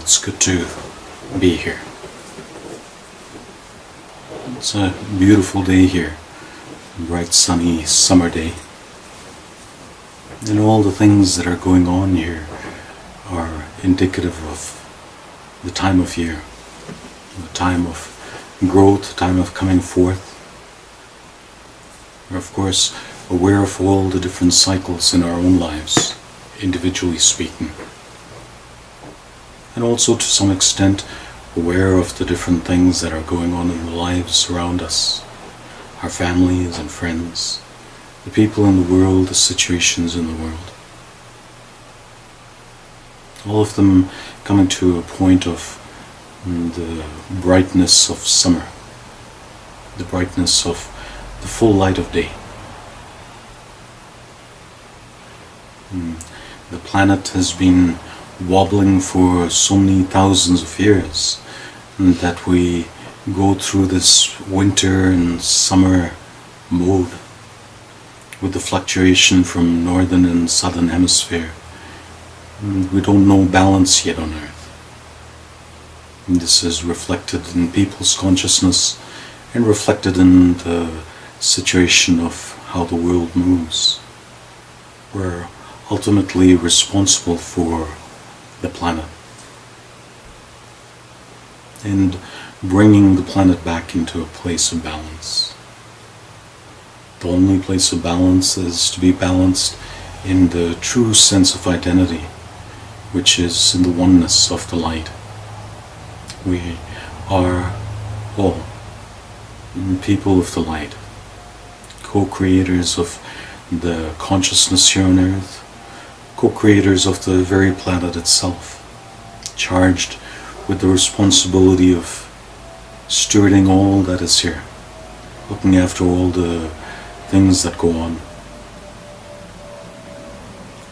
It's good to be here. It's a beautiful day here, a bright sunny summer day. And all the things that are going on here are indicative of the time of year, the time of growth, the time of coming forth. We're of course aware of all the different cycles in our own lives, individually speaking. And also to some extent aware of the different things that are going on in the lives around us, our families and friends, the people in the world, the situations in the world. All of them coming to a point of the brightness of summer, the brightness of the full light of day. The planet has been wobbling for so many thousands of years that we go through this winter and summer mode with the fluctuation from northern and southern hemisphere. We don't know balance yet on Earth. And this is reflected in people's consciousness and reflected in the situation of how the world moves. We're ultimately responsible for the planet and bringing the planet back into a place of balance. The only place of balance is to be balanced in the true sense of identity, which is in the oneness of the light. We are all people of the light, co-creators of the consciousness here on Earth, co-creators of the very planet itself, charged with the responsibility of stewarding all that is here, looking after all the things that go on.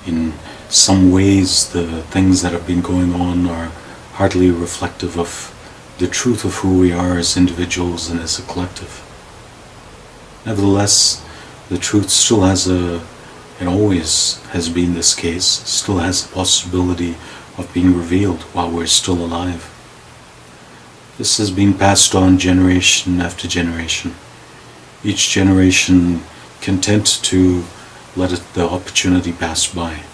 In some ways, the things that have been going on are hardly reflective of the truth of who we are as individuals and as a collective. Nevertheless, the truth still has and always has been this case, still has the possibility of being revealed while we're still alive. This has been passed on generation after generation, each generation content to let the opportunity pass by.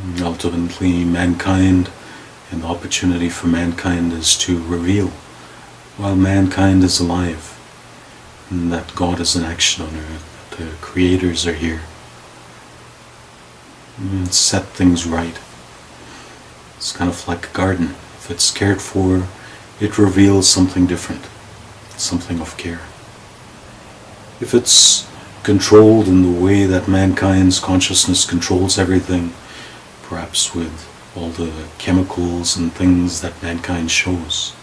And ultimately, mankind, and the opportunity for mankind is to reveal, while mankind is alive, and that God is in action on Earth. The creators are here and set things right. It's kind of like a garden. If it's cared for, it reveals something different, something of care. If it's controlled in the way that mankind's consciousness controls everything, perhaps with all the chemicals and things that mankind shows,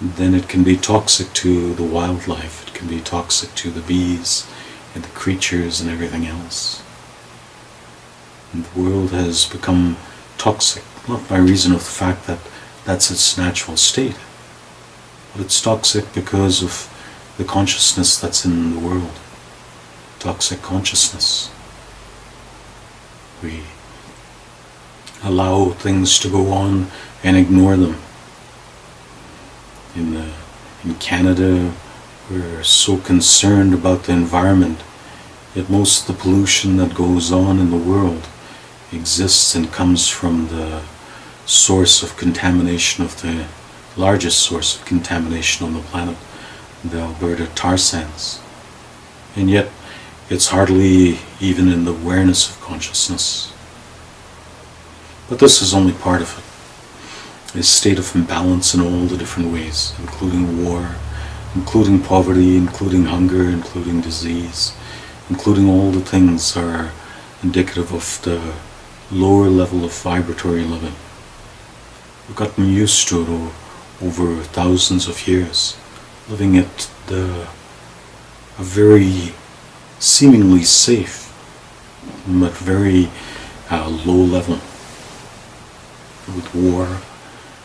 then it can be toxic to the wildlife, it can be toxic to the bees and the creatures and everything else. And the world has become toxic, not by reason of the fact that that's its natural state, but it's toxic because of the consciousness that's in the world. Toxic consciousness. We allow things to go on and ignore them. In Canada, we're so concerned about the environment, yet most of the pollution that goes on in the world exists and comes from the source of contamination of the largest source of contamination on the planet, the Alberta tar sands. And yet, it's hardly even in the awareness of consciousness. But this is only part of it. A state of imbalance in all the different ways, including war, including poverty, including hunger, including disease, including all the things are indicative of the lower level of vibratory living. We've gotten used to it over thousands of years, living at a very seemingly safe, but very low level, with war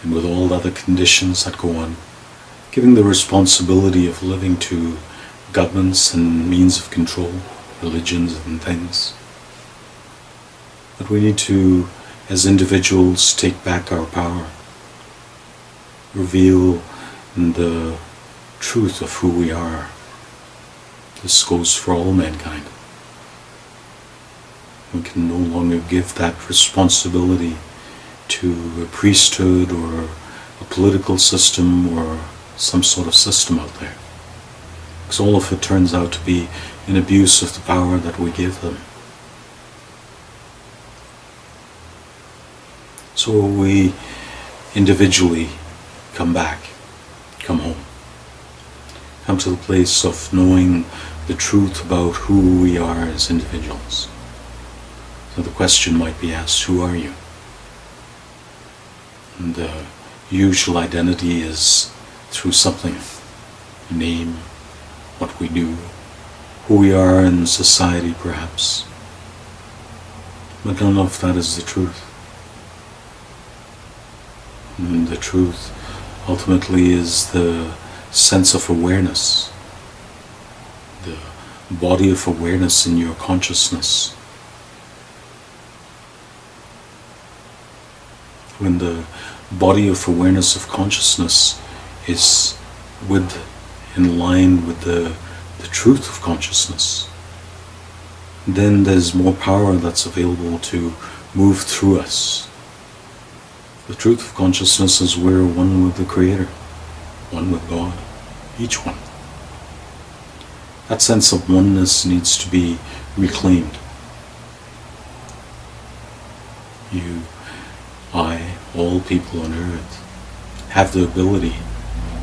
and with all the other conditions that go on, giving the responsibility of living to governments and means of control, religions and things. But we need to, as individuals, take back our power, reveal the truth of who we are. This goes for all mankind. We can no longer give that responsibility to a priesthood or a political system or some sort of system out there. Because all of it turns out to be an abuse of the power that we give them. So we individually come back, come home, come to the place of knowing the truth about who we are as individuals. So the question might be asked, who are you? And the usual identity is through something, a name, what we do, who we are in society perhaps. But none of that is the truth. And the truth ultimately is the sense of awareness, the body of awareness in your consciousness. When the body of awareness of consciousness is in line with the truth of consciousness, then there's more power that's available to move through us. The truth of consciousness is we're one with the Creator, one with God, each one. That sense of oneness needs to be reclaimed. You, I, all people on earth have the ability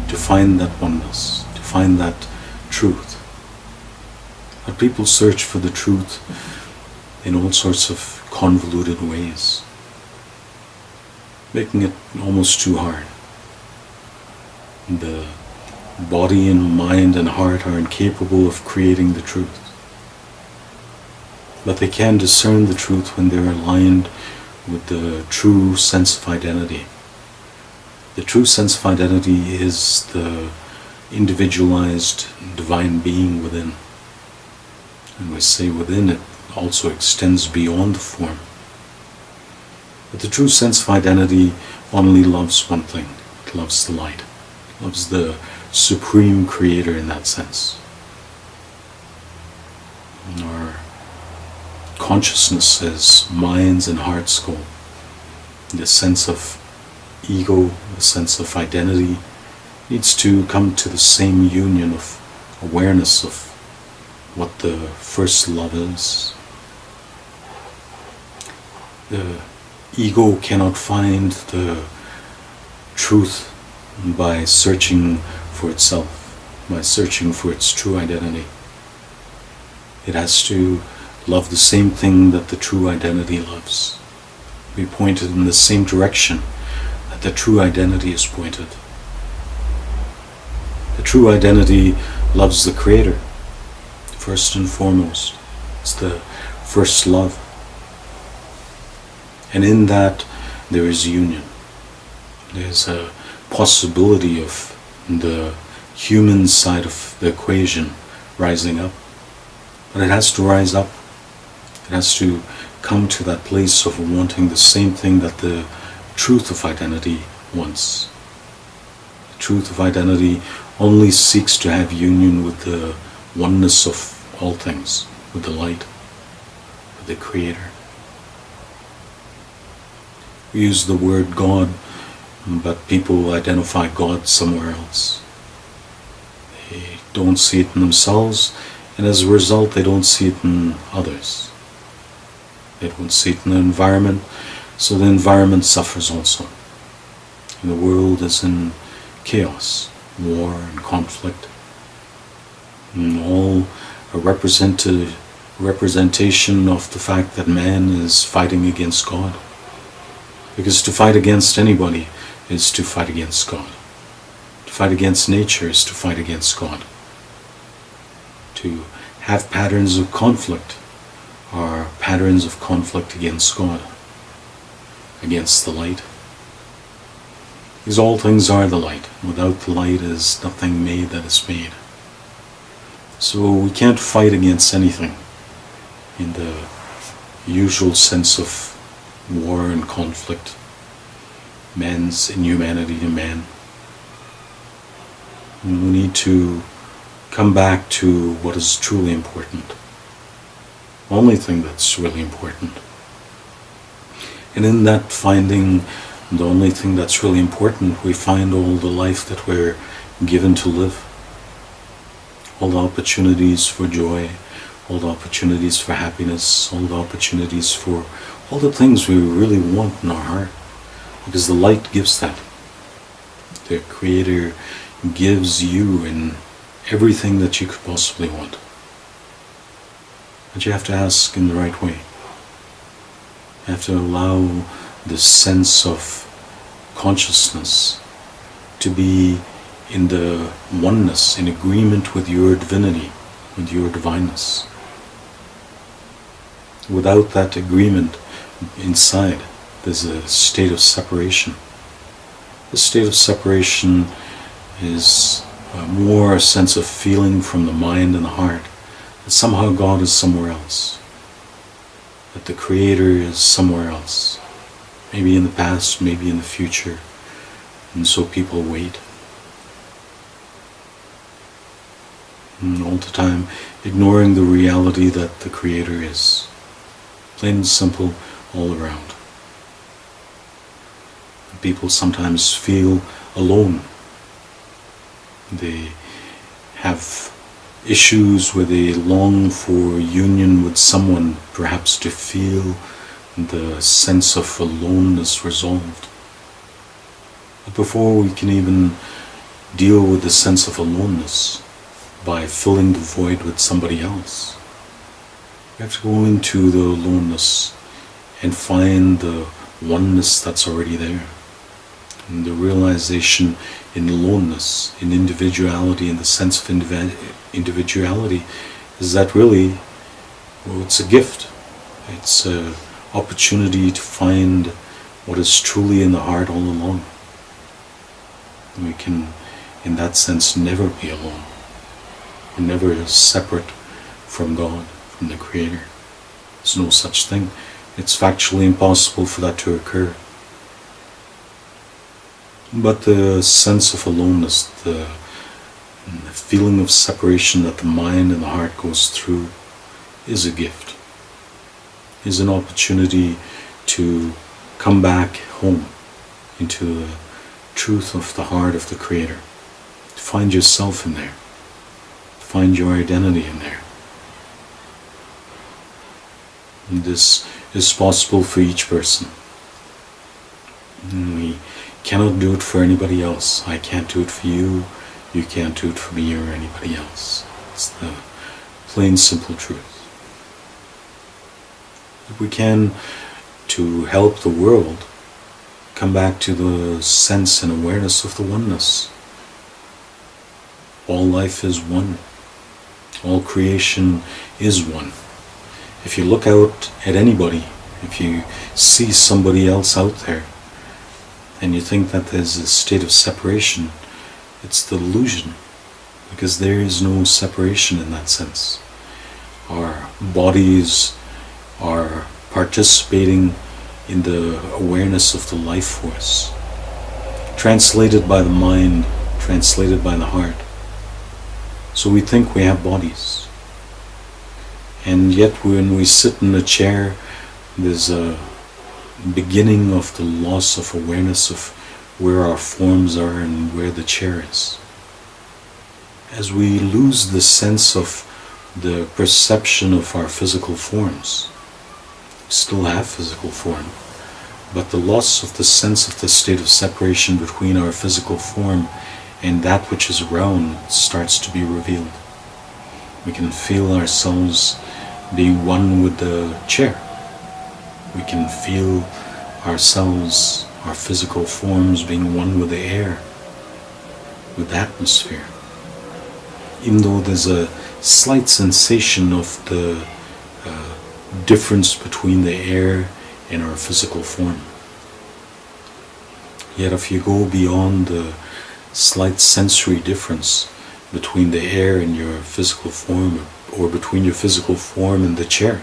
to find that oneness, to find that truth. But people search for the truth in all sorts of convoluted ways, making it almost too hard. The body and mind and heart are incapable of creating the truth. But they can discern the truth when they're aligned with the true sense of identity. The true sense of identity is the individualized divine being within. And we say within, it also extends beyond the form. But the true sense of identity only loves one thing. It loves the light. It loves the supreme creator in that sense. Our consciousness as minds and hearts go, the sense of ego, the sense of identity, needs to come to the same union of awareness of what the first love is. The ego cannot find the truth by searching for itself, by searching for its true identity. It has to love the same thing that the true identity loves. Be pointed in the same direction that the true identity is pointed. The true identity loves the Creator, first and foremost. It's the first love. And in that there is union. There's a possibility of the human side of the equation rising up. But it has to rise up. It has to come to that place of wanting the same thing that the truth of identity wants. The truth of identity only seeks to have union with the oneness of all things, with the light, with the Creator. We use the word God, but people identify God somewhere else. They don't see it in themselves, and as a result they don't see it in others. They don't see it in the environment, so the environment suffers also. And the world is in chaos, war and conflict, and all a representation of the fact that man is fighting against God. Because to fight against anybody is to fight against God. To fight against nature is to fight against God. To have patterns of conflict are patterns of conflict against God, against the light. Because all things are the light. Without the light is nothing made that is made. So we can't fight against anything in the usual sense of war and conflict, man's inhumanity to man. And we need to come back to what is truly important. The only thing that's really important. And in that finding the only thing that's really important, we find all the life that we're given to live. All the opportunities for joy, all the opportunities for happiness, all the opportunities for all the things we really want in our heart. Because the light gives that. The Creator gives you in everything that you could possibly want. But you have to ask in the right way. You have to allow this sense of consciousness to be in the oneness, in agreement with your divinity, with your divineness. Without that agreement inside, there's a state of separation. The state of separation is more a sense of feeling from the mind and the heart that somehow God is somewhere else, that the Creator is somewhere else, maybe in the past, maybe in the future, and so people wait. And all the time ignoring the reality that the Creator is, plain and simple, all around. People sometimes feel alone. They have issues where they long for union with someone, perhaps to feel the sense of aloneness resolved. But before we can even deal with the sense of aloneness by filling the void with somebody else, we have to go into the aloneness and find the oneness that's already there. And the realization in aloneness, in individuality, in the sense of individuality, is that really, well, it's a gift. It's an opportunity to find what is truly in the heart all along. And we can, in that sense, never be alone. We're never separate from God, from the Creator. There's no such thing. It's factually impossible for that to occur. But the sense of aloneness, the feeling of separation that the mind and the heart goes through, is a gift, is an opportunity to come back home into the truth of the heart of the Creator, to find yourself in there, to find your identity in there. And this is possible for each person. And we cannot do it for anybody else. I can't do it for you. You can't do it for me or anybody else. It's the plain, simple truth. If we can, to help the world, come back to the sense and awareness of the oneness. All life is one. All creation is one. If you look out at anybody, if you see somebody else out there, and you think that there's a state of separation, it's the illusion, because there is no separation in that sense. Our bodies are participating in the awareness of the life force, translated by the mind, translated by the heart. So we think we have bodies. And yet when we sit in a chair, there's a beginning of the loss of awareness of where our forms are and where the chair is. As we lose the sense of the perception of our physical forms, we still have physical form, but the loss of the sense of the state of separation between our physical form and that which is around starts to be revealed. We can feel ourselves being one with the chair. We can feel ourselves, our physical forms, being one with the air, with the atmosphere. Even though there's a slight sensation of the difference between the air and our physical form. Yet if you go beyond the slight sensory difference between the air and your physical form, or between your physical form and the chair,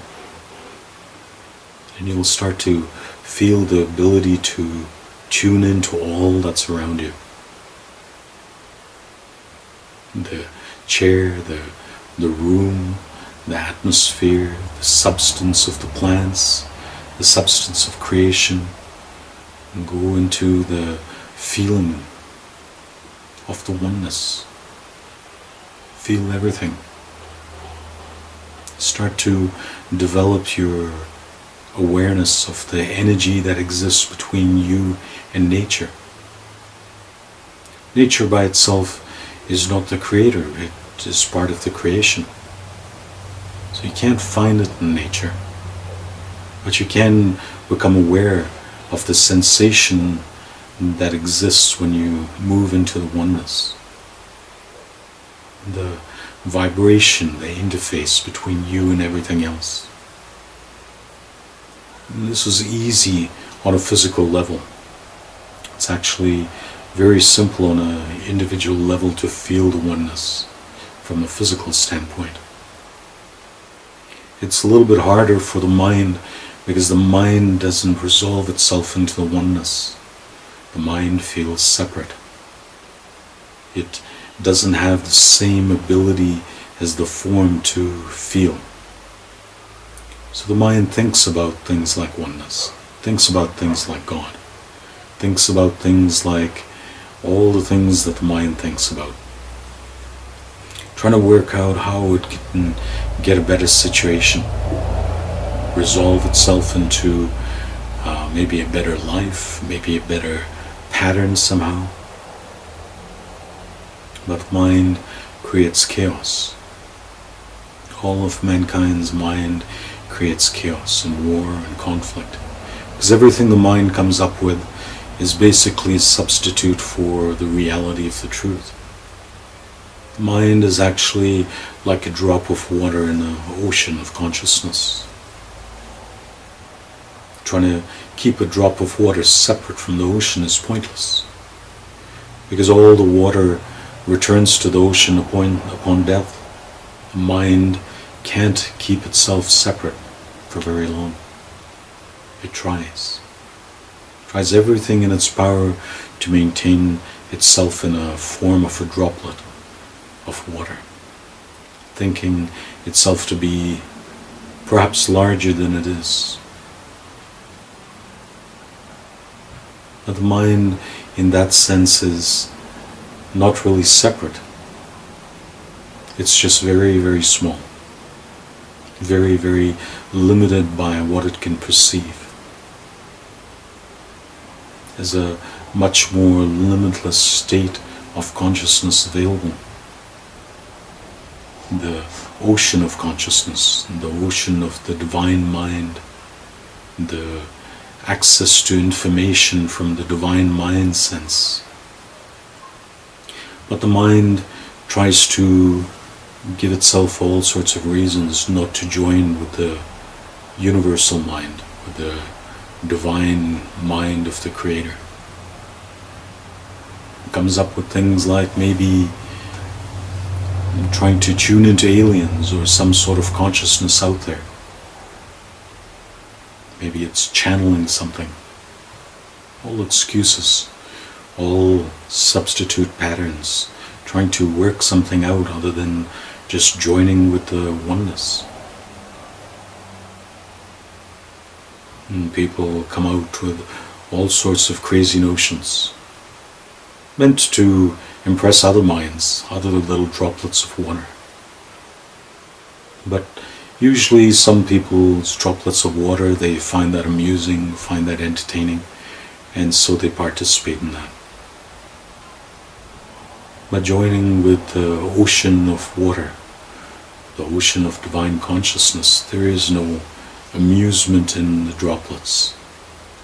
And you'll start to feel the ability to tune into all that's around you. The chair, the room, the atmosphere, the substance of the plants, the substance of creation, and go into the feeling of the oneness. Feel everything. Start to develop your awareness of the energy that exists between you and nature. Nature by itself is not the creator, it is part of the creation. So you can't find it in nature, but you can become aware of the sensation that exists when you move into the oneness. The vibration, the interface between you and everything else. And this is easy on a physical level. It's actually very simple on an individual level to feel the oneness from a physical standpoint. It's a little bit harder for the mind because the mind doesn't resolve itself into the oneness. The mind feels separate. It doesn't have the same ability as the form to feel. So the mind thinks about things like oneness, thinks about things like God, thinks about things like all the things that the mind thinks about. Trying to work out how it can get a better situation, resolve itself into maybe a better life, maybe a better pattern somehow. But mind creates chaos. All of mankind's mind creates chaos and war and conflict. Because everything the mind comes up with is basically a substitute for the reality of the truth. The mind is actually like a drop of water in the ocean of consciousness. Trying to keep a drop of water separate from the ocean is pointless. Because all the water returns to the ocean upon death. The mind can't keep itself separate for very long. It tries everything in its power to maintain itself in a form of a droplet of water, thinking itself to be perhaps larger than it is. But the mind in that sense is not really separate. It's just very, very small. Very, very limited by what it can perceive. There's a much more limitless state of consciousness available. The ocean of consciousness, the ocean of the divine mind, the access to information from the divine mind sense. But the mind tries to give itself all sorts of reasons not to join with the universal mind, with the divine mind of the Creator. It comes up with things like maybe trying to tune into aliens or some sort of consciousness out there. Maybe it's channeling something. All excuses, all substitute patterns, trying to work something out other than just joining with the oneness. And people come out with all sorts of crazy notions, meant to impress other minds, other little droplets of water. But usually some people's droplets of water, they find that amusing, find that entertaining, and so they participate in that. But joining with the ocean of water, the ocean of divine consciousness, there is no amusement in the droplets.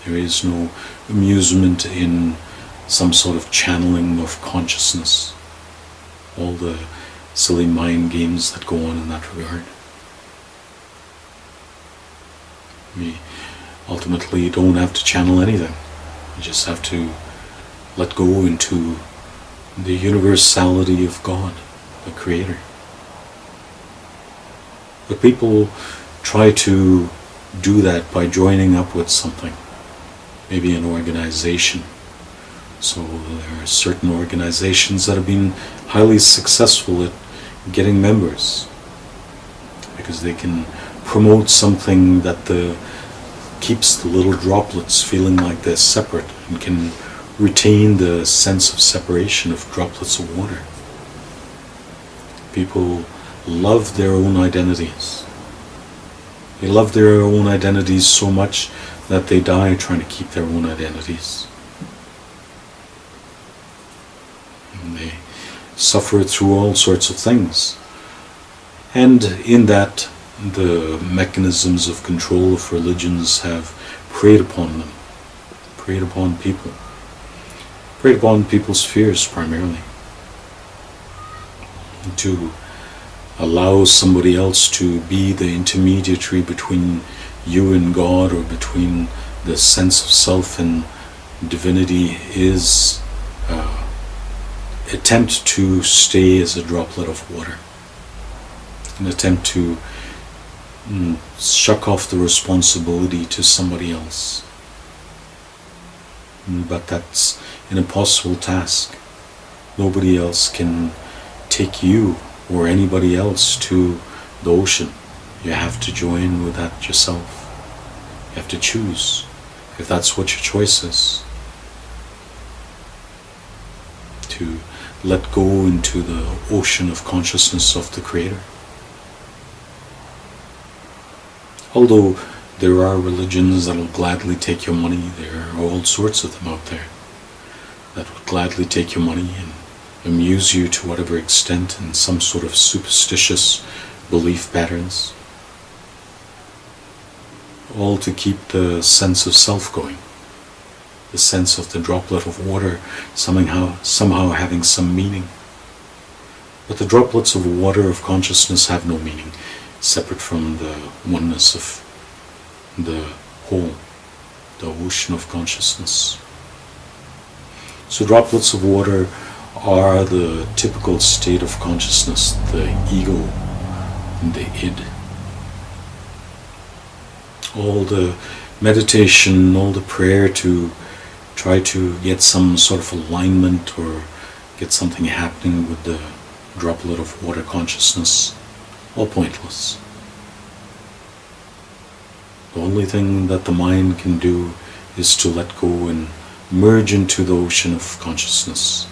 There is no amusement in some sort of channeling of consciousness. All the silly mind games that go on in that regard. We ultimately don't have to channel anything. We just have to let go into the universality of God, the Creator. But people try to do that by joining up with something, maybe an organization. So there are certain organizations that have been highly successful at getting members because they can promote something that keeps the little droplets feeling like they're separate and can retain the sense of separation of droplets of water. People love their own identities. They love their own identities so much that they die trying to keep their own identities. And they suffer through all sorts of things. And in that, the mechanisms of control of religions have preyed upon them, preyed upon people, preyed upon people's fears primarily, to allow somebody else to be the intermediary between you and God, or between the sense of self and divinity, is attempt to stay as a droplet of water, an attempt to shuck off the responsibility to somebody else. But that's an impossible task. Nobody else can take you or anybody else to the ocean. You have to join with that yourself. You have to choose, if that's what your choice is, to let go into the ocean of consciousness of the Creator. Although there are religions that will gladly take your money, there are all sorts of them out there that would gladly take your money and amuse you to whatever extent in some sort of superstitious belief patterns, all to keep the sense of self going, the sense of the droplet of water somehow having some meaning. But the droplets of water of consciousness have no meaning, separate from the oneness of the whole, the ocean of consciousness. So droplets of water are the typical state of consciousness, the ego and the id. All the meditation, all the prayer to try to get some sort of alignment or get something happening with the droplet of water consciousness, all pointless. The only thing that the mind can do is to let go and merge into the ocean of consciousness.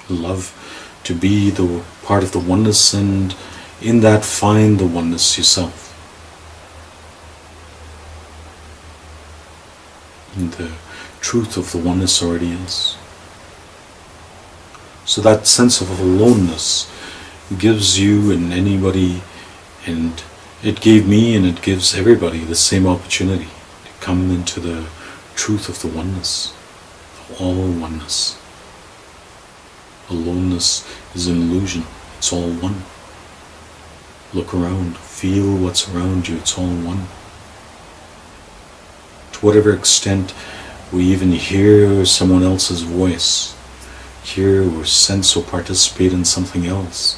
Love to be the part of the oneness, and in that find the oneness yourself. And the truth of the oneness already is. So that sense of aloneness gives you and anybody, and it gave me and it gives everybody the same opportunity to come into the truth of the oneness, all oneness. Aloneness is an illusion. It's all one. Look around, feel what's around you, it's all one. To whatever extent we even hear someone else's voice, hear or sense or participate in something else,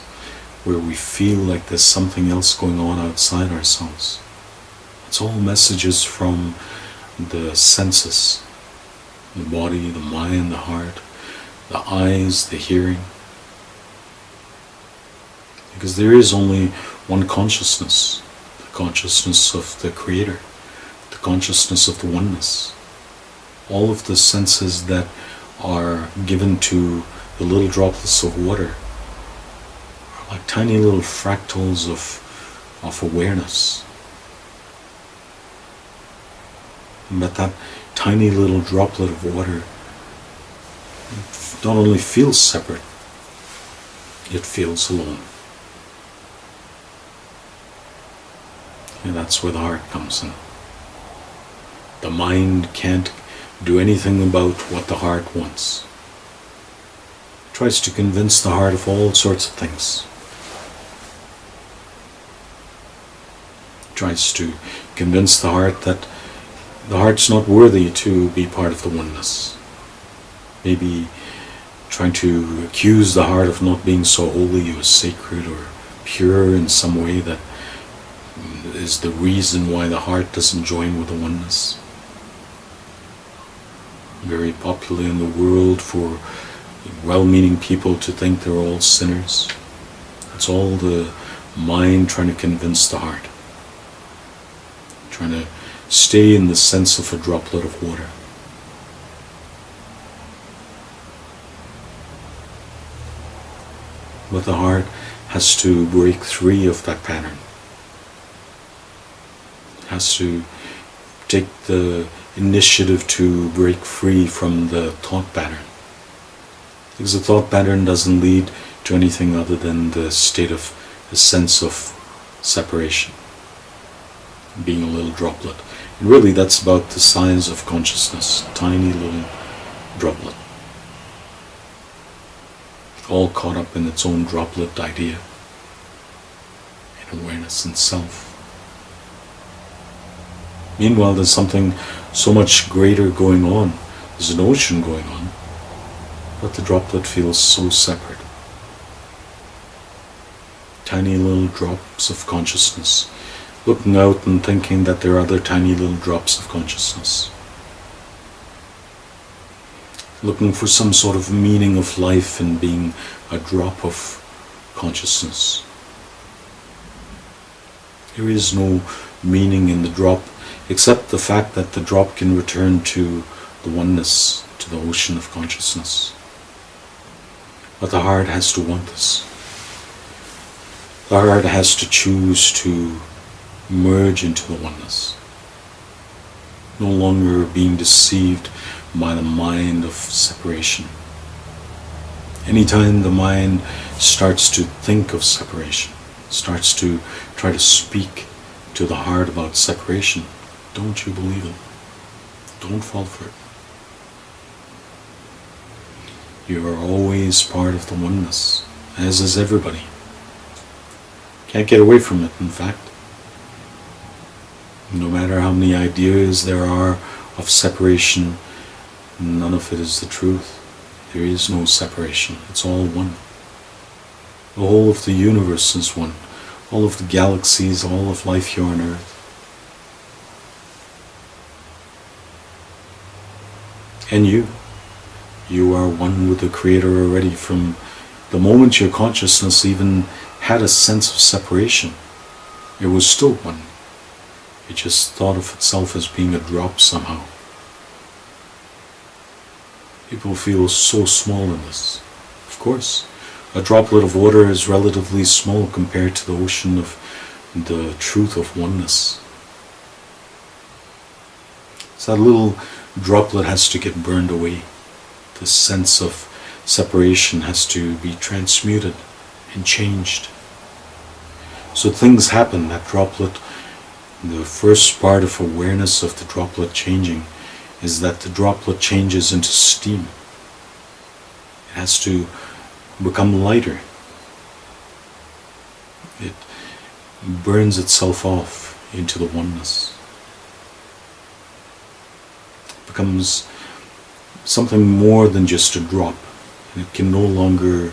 where we feel like there's something else going on outside ourselves. It's all messages from the senses, the body, the mind, the heart, the eyes, the hearing. Because there is only one consciousness, the consciousness of the Creator, the consciousness of the oneness. All of the senses that are given to the little droplets of water are like tiny little fractals of awareness. But that tiny little droplet of water not only feels separate, it feels alone. And that's where the heart comes in. The mind can't do anything about what the heart wants. It tries to convince the heart of all sorts of things. It tries to convince the heart that the heart's not worthy to be part of the oneness. Maybe trying to accuse the heart of not being so holy or sacred or pure in some way that is the reason why the heart doesn't join with the oneness. Very popular in the world for well-meaning people to think they're all sinners. It's all the mind trying to convince the heart, trying to stay in the sense of a droplet of water. But the heart has to break free of that pattern. It has to take the initiative to break free from the thought pattern. Because the thought pattern doesn't lead to anything other than the state of a sense of separation, being a little droplet. And really that's about the size of consciousness, tiny little droplet, all caught up in its own droplet idea, in awareness and self. Meanwhile, there's something so much greater going on. There's an ocean going on, but the droplet feels so separate. Tiny little drops of consciousness, looking out and thinking that there are other tiny little drops of consciousness, looking for some sort of meaning of life in being a drop of consciousness. There is no meaning in the drop except the fact that the drop can return to the oneness, to the ocean of consciousness. But the heart has to want this. The heart has to choose to merge into the oneness, no longer being deceived by the mind of separation. Anytime the mind starts to think of separation, starts to try to speak to the heart about separation, don't you believe it. Don't fall for it. You are always part of the oneness, as is everybody. Can't get away from it, in fact. No matter how many ideas there are of separation, none of it is the truth. There is no separation. It's all one. The whole of the universe is one. All of the galaxies, all of life here on Earth. And you are one with the Creator already. From the moment your consciousness even had a sense of separation, it was still one. It just thought of itself as being a drop somehow. People feel so small in this. Of course, a droplet of water is relatively small compared to the ocean of the truth of oneness. So that little droplet has to get burned away. The sense of separation has to be transmuted and changed. So things happen. That droplet, the first part of awareness of the droplet changing is that the droplet changes into steam. It has to become lighter. It burns itself off into the oneness. It becomes something more than just a drop. It can no longer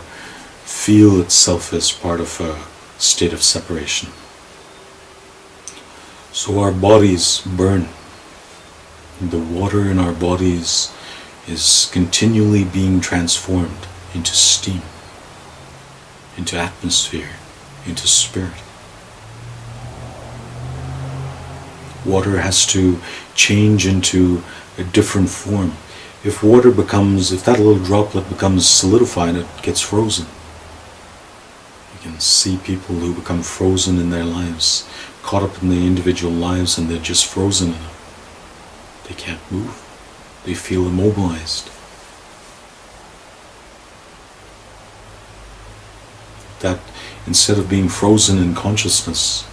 feel itself as part of a state of separation. So our bodies burn. The water in our bodies is continually being transformed into steam, into atmosphere, into spirit. Water has to change into a different form. If that little droplet becomes solidified, it gets frozen. You can see people who become frozen in their lives, caught up in their individual lives, and they're just frozen in it. They can't move. They feel immobilized. That instead of being frozen in consciousness,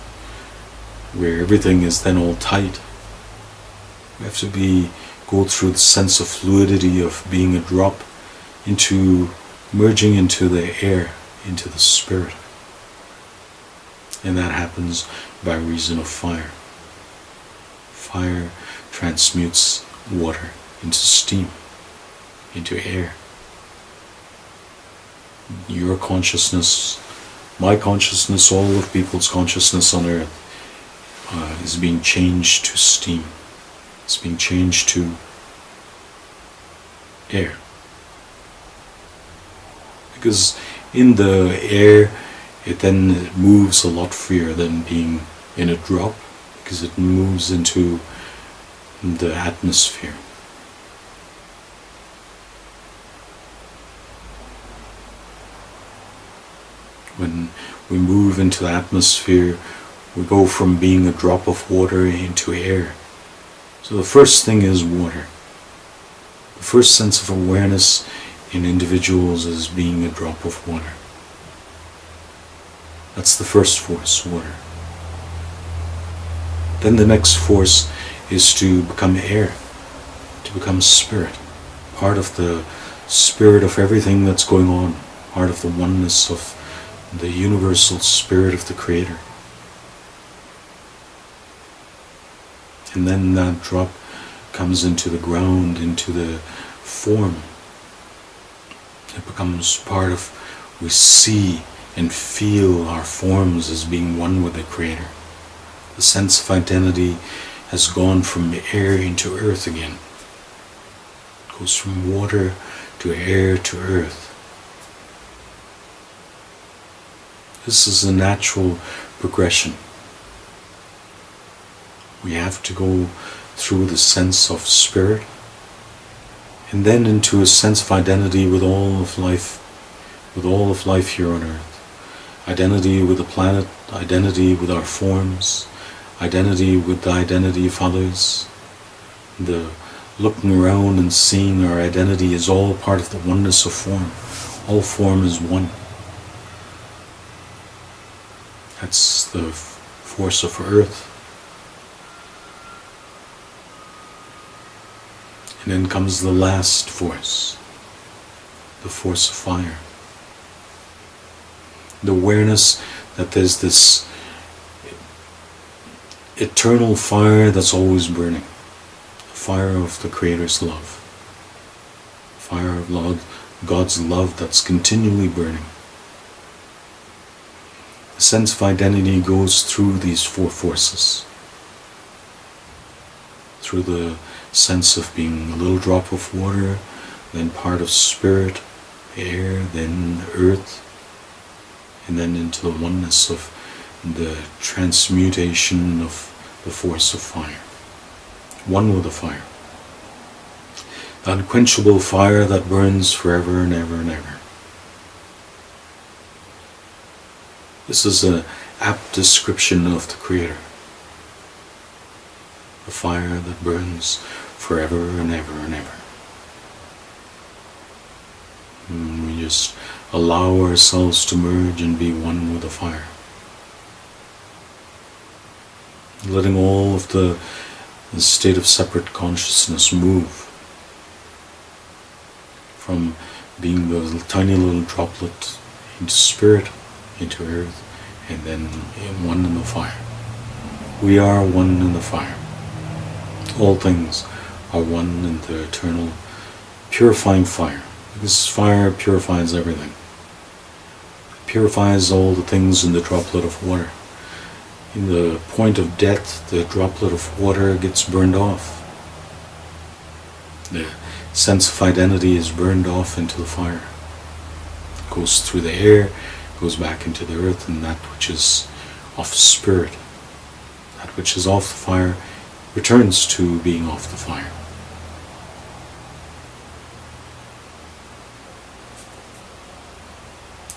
where everything is then all tight, we have to go through the sense of fluidity of being a drop into merging into the air, into the spirit. And that happens by reason of fire. Fire transmutes water into steam, into air. Your consciousness, my consciousness, all of people's consciousness on earth is being changed to steam. It's being changed to air. Because in the air, it then moves a lot freer than being in a drop, because it moves into the atmosphere. When we move into the atmosphere, we go from being a drop of water into air. So the first thing is water. The first sense of awareness in individuals is being a drop of water. That's the first force, water. Then the next force is to become air, to become spirit, part of the spirit of everything that's going on, part of the oneness of the universal spirit of the Creator. And then that drop comes into the ground, into the form. It becomes part of, we see and feel our forms as being one with the Creator. The sense of identity has gone from air into earth again. It goes from water to air to earth. This is a natural progression. We have to go through the sense of spirit, and then into a sense of identity with all of life here on earth. Identity with the planet, identity with our forms, identity with the identity of others. The looking around and seeing our identity is all part of the oneness of form. All form is one. That's the force of earth. And then comes the last force, the force of fire. The awareness that there's this eternal fire that's always burning. The fire of the Creator's love. Fire of love, God's love that's continually burning. The sense of identity goes through these four forces. Through the sense of being a little drop of water, then part of spirit, air, then earth, and then into the oneness of the transmutation of the force of fire. One with the fire. The unquenchable fire that burns forever and ever and ever. This is an apt description of the Creator. The fire that burns forever and ever and ever. And we just allow ourselves to merge and be one with the fire. Letting all of the state of separate consciousness move from being the tiny little droplet into spirit, into earth, and then one in the fire. We are one in the fire. All things are one in the eternal purifying fire. Because fire purifies everything. It purifies all the things in the droplet of water. In the point of death, the droplet of water gets burned off. The sense of identity is burned off into the fire. It goes through the air, goes back into the earth, and that which is of spirit, that which is off the fire, returns to being off the fire.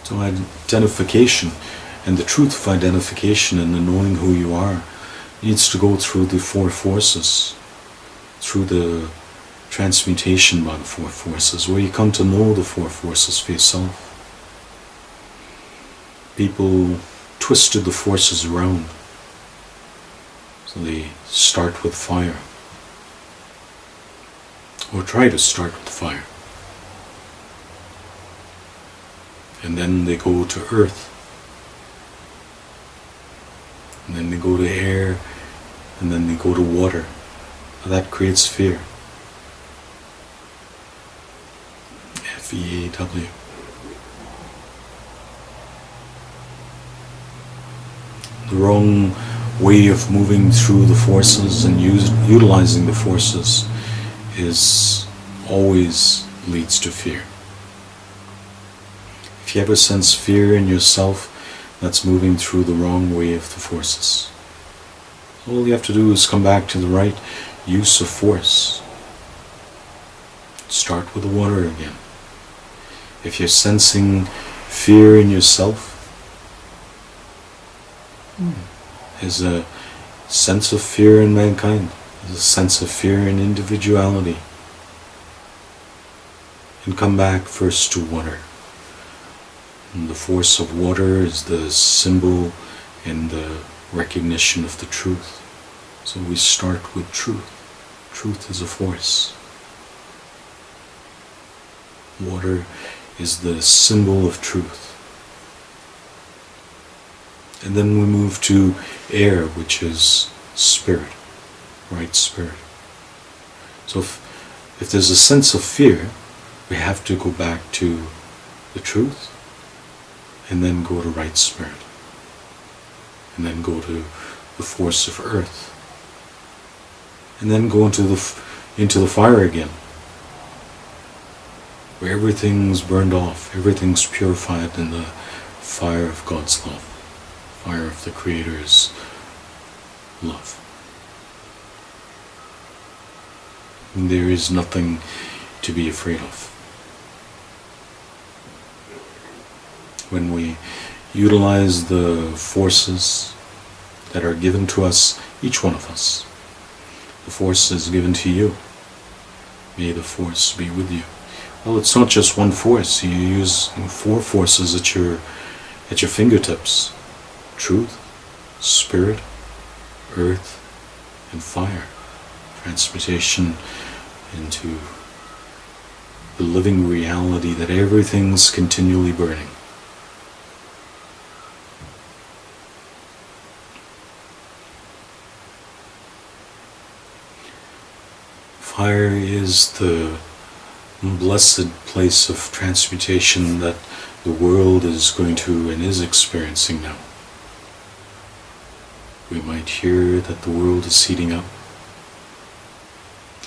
So identification and the truth of identification and the knowing who you are needs to go through the four forces, through the transmutation by the four forces, where you come to know the four forces for yourself. People twisted the forces around. So they start with fire, or try to start with fire. And then they go to earth. And then they go to air. And then they go to water. That creates fear. F-E-A-W. The wrong way of moving through the forces and utilizing the forces is always leads to fear. If you ever sense fear in yourself, that's moving through the wrong way of the forces. All you have to do is come back to the right use of force. Start with the water again. If you're sensing fear in yourself, there's a sense of fear in mankind. There's a sense of fear in individuality. And come back first to water. And the force of water is the symbol and the recognition of the truth. So we start with truth. Truth is a force. Water is the symbol of truth. And then we move to air, which is spirit, right spirit. So if there's a sense of fear, we have to go back to the truth, and then go to right spirit, and then go to the force of earth, and then go into the fire again, where everything's burned off, everything's purified in the fire of God's love, fire of the Creator's love. And there is nothing to be afraid of. When we utilize the forces that are given to us, each one of us, the force is given to you. May the force be with you. Well, it's not just one force. You use 4 forces at your fingertips: truth, spirit, earth, and fire. Transmutation into the living reality that everything's continually burning. Fire is the blessed place of transmutation that the world is going to and is experiencing now. We might hear that the world is heating up.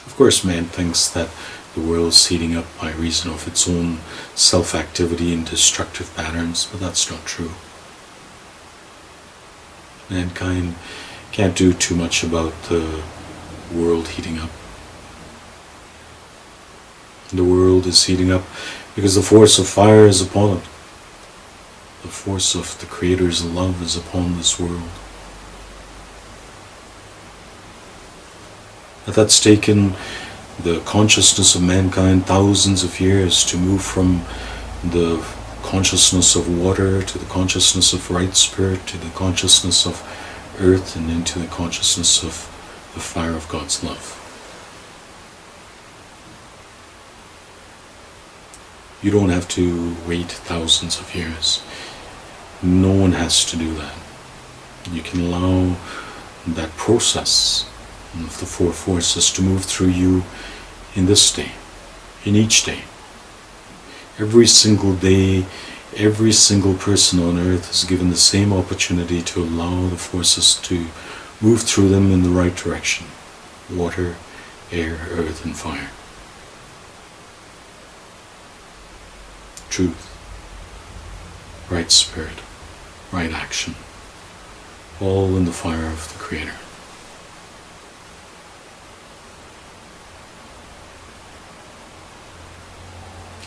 Of course, man thinks that the world is heating up by reason of its own self-activity and destructive patterns, but that's not true. Mankind can't do too much about the world heating up. The world is heating up because the force of fire is upon it. The force of the Creator's love is upon this world. But that's taken the consciousness of mankind thousands of years to move from the consciousness of water to the consciousness of right spirit to the consciousness of earth and into the consciousness of the fire of God's love. You don't have to wait thousands of years. No one has to do that. You can allow that process of the 4 forces to move through you in this day, in each day. Every single day, every single person on earth is given the same opportunity to allow the forces to move through them in the right direction: water, air, earth, and fire. Truth, right spirit, right action, all in the fire of the Creator.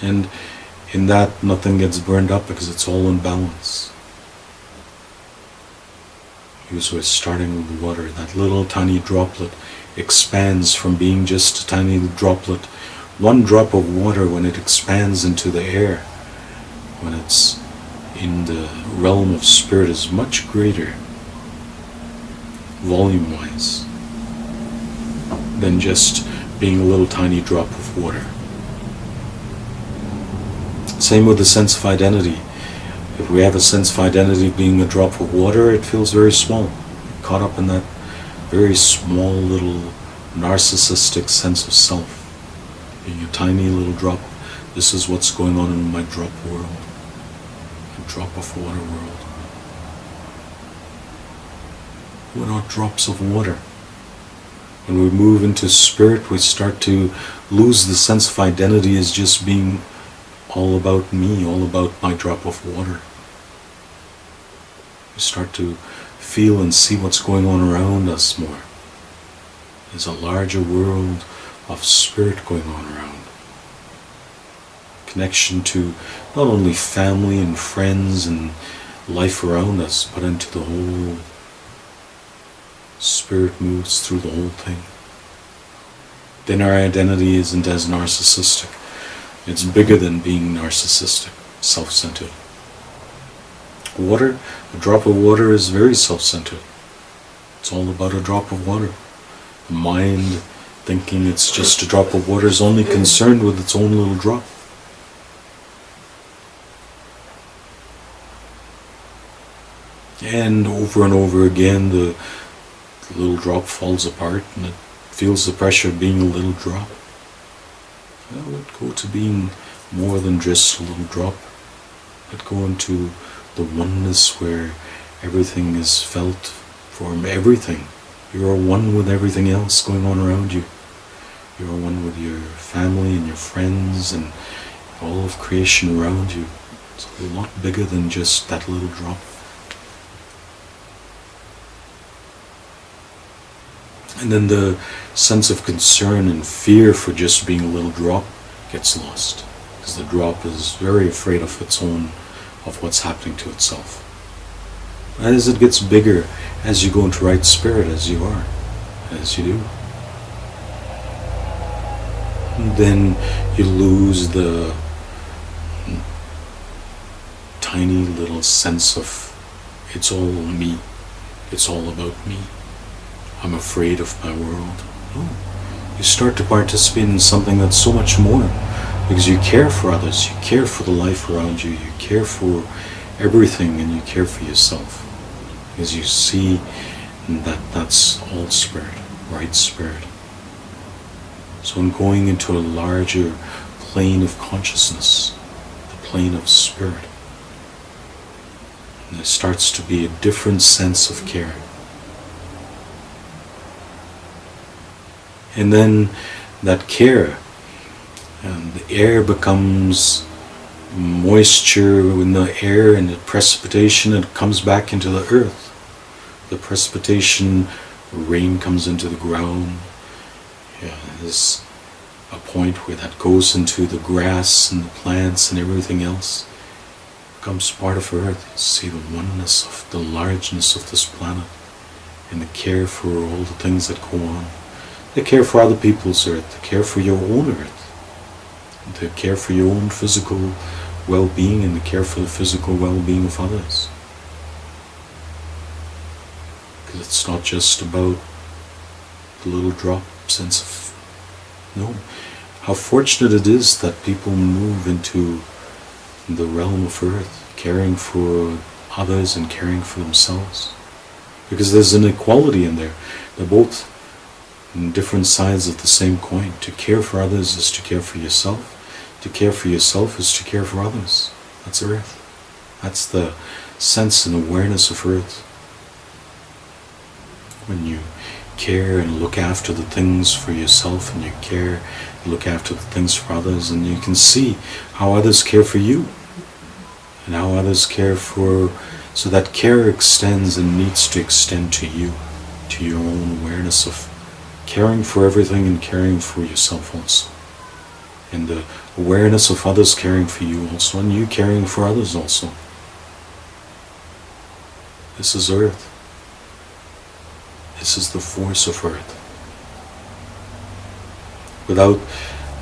And in that, nothing gets burned up because it's all in balance. Because we're starting with the water. That little tiny droplet expands from being just a tiny droplet. One drop of water, when it expands into the air, when it's in the realm of spirit, is much greater, volume-wise, than just being a little tiny drop of water. Same with the sense of identity. If we have a sense of identity being a drop of water, it feels very small. Caught up in that very small little narcissistic sense of self. Being a tiny little drop. This is what's going on in my drop world. A drop of water world. We're not drops of water. When we move into spirit, we start to lose the sense of identity as just being all about me, all about my drop of water. We start to feel and see what's going on around us more. There's a larger world of spirit going on around. Connection to not only family and friends and life around us, but into the whole. Spirit moves through the whole thing. Then our identity isn't as narcissistic. It's bigger than being narcissistic, self-centered. Water, a drop of water is very self-centered. It's all about a drop of water. The mind, thinking it's just a drop of water, is only concerned with its own little drop. And over again, the little drop falls apart and it feels the pressure of being a little drop. Well, let go to being more than just a little drop. Let go into the oneness where everything is felt for everything. You are one with everything else going on around you. You are one with your family and your friends and all of creation around you. It's a lot bigger than just that little drop. And then the sense of concern and fear for just being a little drop gets lost. Because the drop is very afraid of its own, of what's happening to itself. And as it gets bigger, as you go into right spirit, as you are, as you do, then you lose the tiny little sense of it's all me, it's all about me. I'm afraid of my world. No. You start to participate in something that's so much more, because you care for others, you care for the life around you, you care for everything, and you care for yourself. Because you see that that's all spirit, right spirit. So in going into a larger plane of consciousness, the plane of spirit, there starts to be a different sense of care. And then that care, and the air becomes moisture in the air, and the precipitation, it comes back into the earth. The precipitation, rain comes into the ground. Yeah, there's a point where that goes into the grass and the plants and everything else. It becomes part of earth. You see the oneness of the largeness of this planet and the care for all the things that go on. The care for other people's earth, the care for your own earth, the care for your own physical well-being, and the care for the physical well-being of others. Because it's not just about the little drop sense of, no. How fortunate it is that people move into the realm of earth, caring for others and caring for themselves. Because there's an equality in there. They're both different sides of the same coin. To care for others is to care for yourself. To care for yourself is to care for others. That's earth. That's the sense and awareness of earth. When you care and look after the things for yourself, and you care, you look after the things for others, and you can see how others care for you and how others care for, so that care extends and needs to extend to you, to your own awareness of caring for everything and caring for yourself also. And the awareness of others caring for you also, and you caring for others also. This is earth. This is the force of earth. Without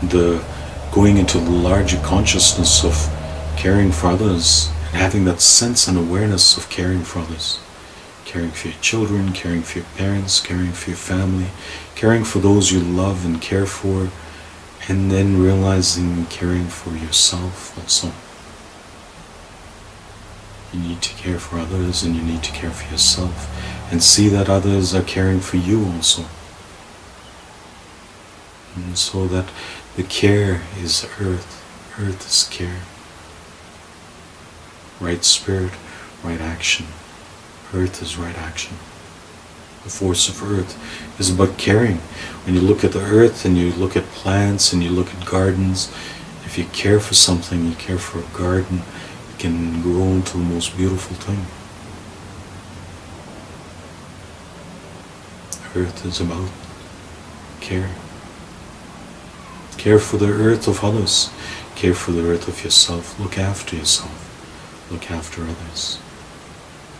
the going into the larger consciousness of caring for others, and having that sense and awareness of caring for others, caring for your children, caring for your parents, caring for your family, caring for those you love and care for, and then realizing caring for yourself also. You need to care for others, and you need to care for yourself, and see that others are caring for you also. And so that the care is earth. Earth is care. Right spirit, right action. Earth is right action. The force of earth is about caring. When you look at the earth and you look at plants and you look at gardens, if you care for something, you care for a garden, it can grow into the most beautiful thing. Earth is about care. Care for the earth of others. Care for the earth of yourself. Look after yourself. Look after others.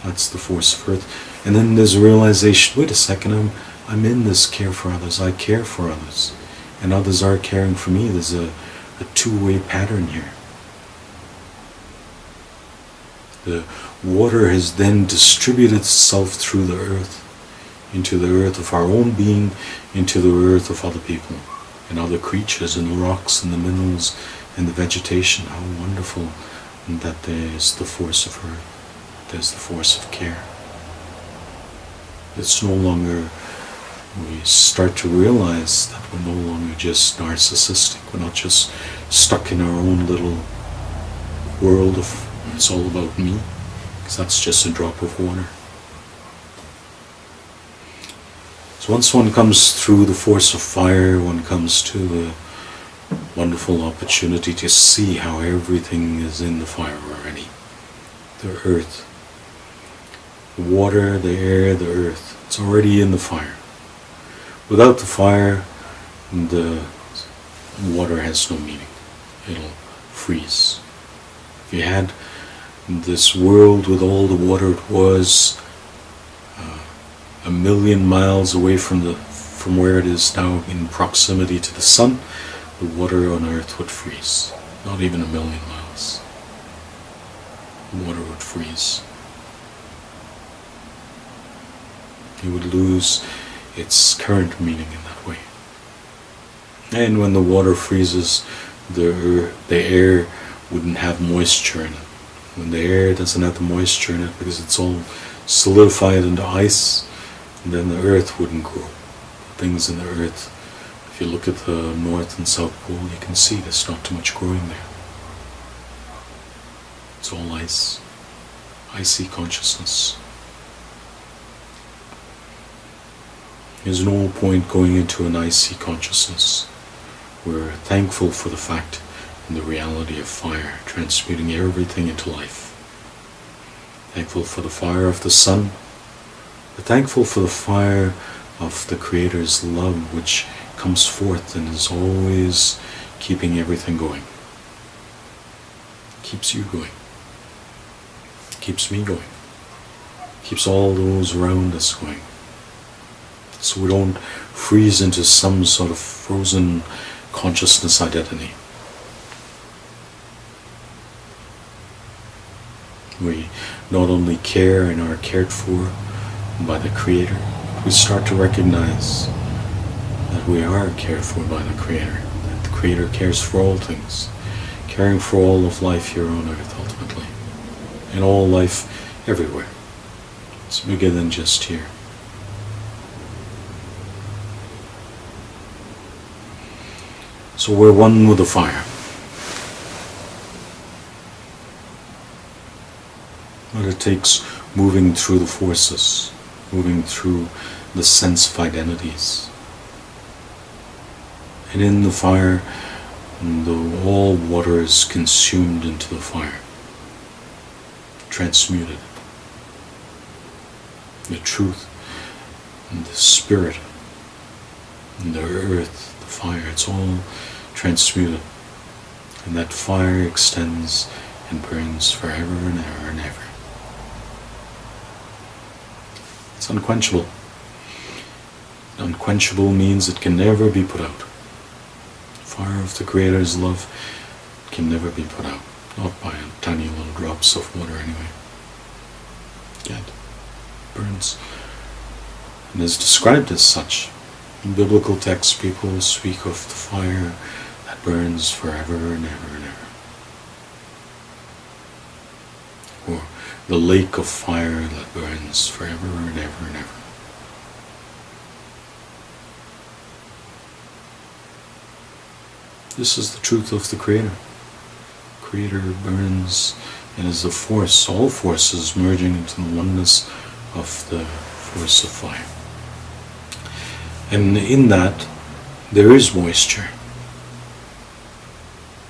That's the force of earth. And then there's a realization, wait a second, I'm in this care for others. I care for others. And others are caring for me. There's a two-way pattern here. The water has then distributed itself through the earth, into the earth of our own being, into the earth of other people, and other creatures, and the rocks, and the minerals, and the vegetation. How wonderful that there's the force of earth. There's the force of care. It's no longer, we start to realize that we're no longer just narcissistic. We're not just stuck in our own little world of it's all about me, because that's just a drop of water. So once one comes through the force of fire, one comes to the wonderful opportunity to see how everything is in the fire already. The earth, the water, the air, the earth. It's already in the fire. Without the fire, the water has no meaning. It'll freeze. If you had this world with all the water it was, 1,000,000 miles away from where it is now in proximity to the sun, the water on earth would freeze. Not even 1,000,000 miles. The water would freeze. It would lose its current meaning in that way. And when the water freezes, the air wouldn't have moisture in it. When the air doesn't have the moisture in it because it's all solidified into ice, then the earth wouldn't grow. Things in the earth, if you look at the North and South Pole, you can see there's not too much growing there. It's all ice. Icy consciousness. There's no point going into an icy consciousness. We're thankful for the fact and the reality of fire, transmuting everything into life. Thankful for the fire of the sun. We're thankful for the fire of the Creator's love, which comes forth and is always keeping everything going. Keeps you going. Keeps me going. Keeps all those around us going. So we don't freeze into some sort of frozen consciousness identity. We not only care and are cared for by the Creator, we start to recognize that we are cared for by the Creator, that the Creator cares for all things, caring for all of life here on earth ultimately, and all life everywhere. It's bigger than just here. So we're one with the fire. But it takes moving through the forces, moving through the sense of identities. And in the fire, all water is consumed into the fire, transmuted. The truth, and the spirit, and the earth, the fire, it's all transmuted. And that fire extends and burns forever and ever and ever. It's unquenchable. Unquenchable means it can never be put out. Fire of the Creator's love can never be put out. Not by tiny little drops of water anyway. Yet burns and is described as such. In biblical texts, people speak of the fire that burns forever and ever and ever. Or the lake of fire that burns forever and ever and ever. This is the truth of the Creator. Creator burns and is the force, all forces merging into the oneness of the force of fire. And in that, there is moisture.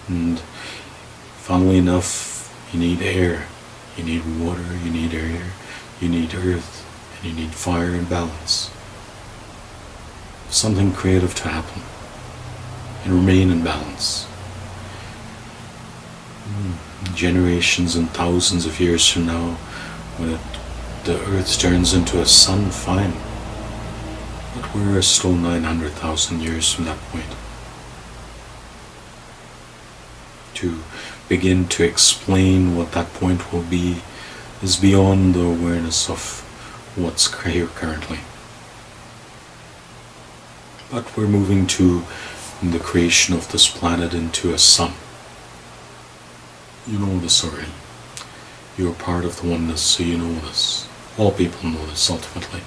And funnily enough, you need air, you need water, you need air, you need earth, and you need fire and balance. Something creative to happen and remain in balance. Generations and thousands of years from now, when the earth turns into a sun, fine. But we're still 900,000 years from that point. To begin to explain what that point will be is beyond the awareness of what's here currently. But we're moving to the creation of this planet into a sun. You know this already. You're part of the oneness, so you know this. All people know this ultimately.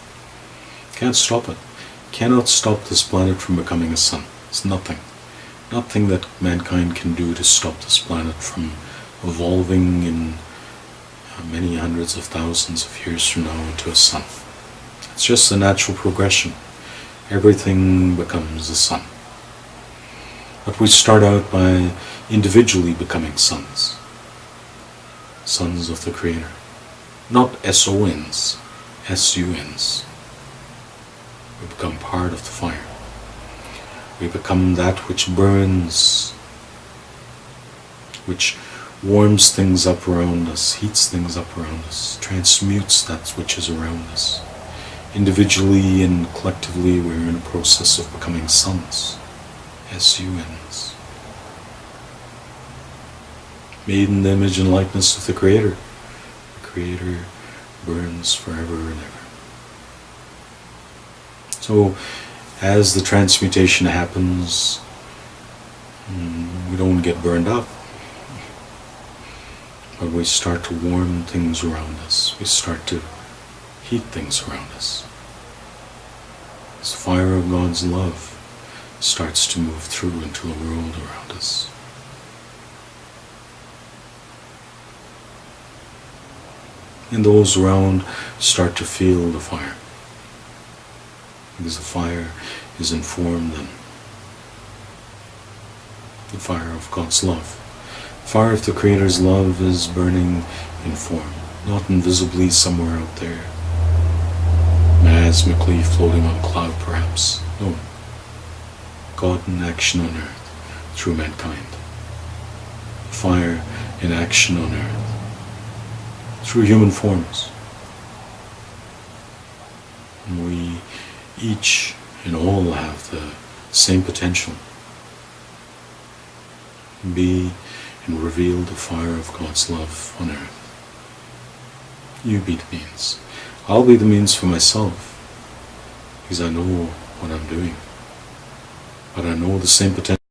Can't stop it. Cannot stop this planet from becoming a sun. It's nothing. Nothing that mankind can do to stop this planet from evolving in many hundreds of thousands of years from now into a sun. It's just a natural progression. Everything becomes a sun. But we start out by individually becoming sons. Sons of the Creator. Not S-O-Ns, S-U-Ns. We become part of the fire. We become that which burns, which warms things up around us, heats things up around us, transmutes that which is around us. Individually and collectively, we're in a process of becoming sons, S-U-Ns. Made in the image and likeness of the Creator. The Creator burns forever and ever. So, as the transmutation happens, we don't get burned up, but we start to warm things around us. We start to heat things around us. This fire of God's love starts to move through into the world around us. And those around start to feel the fire, because the fire is informed them. The fire of God's love. The fire of the Creator's love is burning in form, not invisibly somewhere out there, miasmically floating on a cloud perhaps. No. God in action on earth through mankind. Fire in action on earth through human forms. And we each and all have the same potential. Be and reveal the fire of God's love on earth. You be the means. I'll be the means for myself, because I know what I'm doing. But I know the same potential